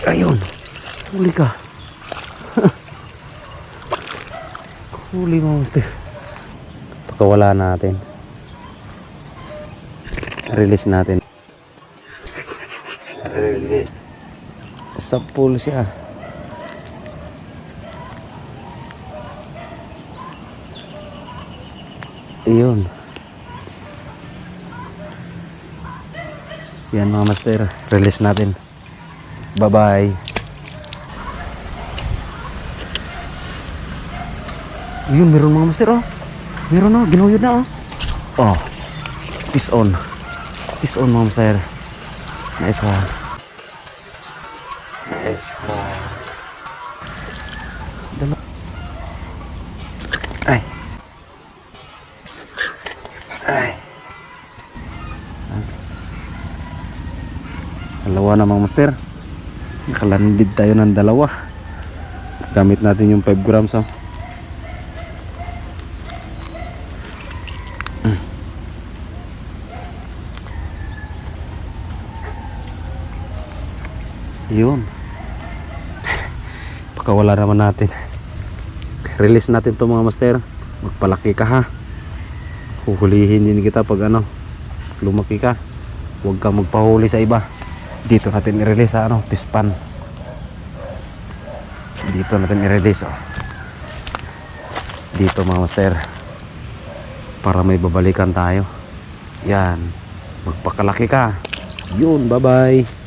Ayun. Huli ka. Huli mo, master. Pagkawala natin. Release natin. Release. Sa pool siya. Ayun. Yan mga master. Release natin. Bye bye. Ayun, meron mga master, oh. Meron na, ginuyod na, oh. Oh. Fish on. Fish on mga master. Nice one. Nice one. Ay. Ay. Dalawa na mga master. Nakalandid tayo ng dalawa. Gamit natin yung 5 grams, oh. Yun. Pakawala naman natin. Release natin to mga master. Magpalaki ka ha. Huhulihin din kita pag ano, lumaki ka. Huwag kang magpahuli sa iba. Dito natin i-release sa ano, pispan. Dito natin i-release, oh. Dito mga master. Para may babalikan tayo. Yan. Magpakalaki ka. Yun, bye bye.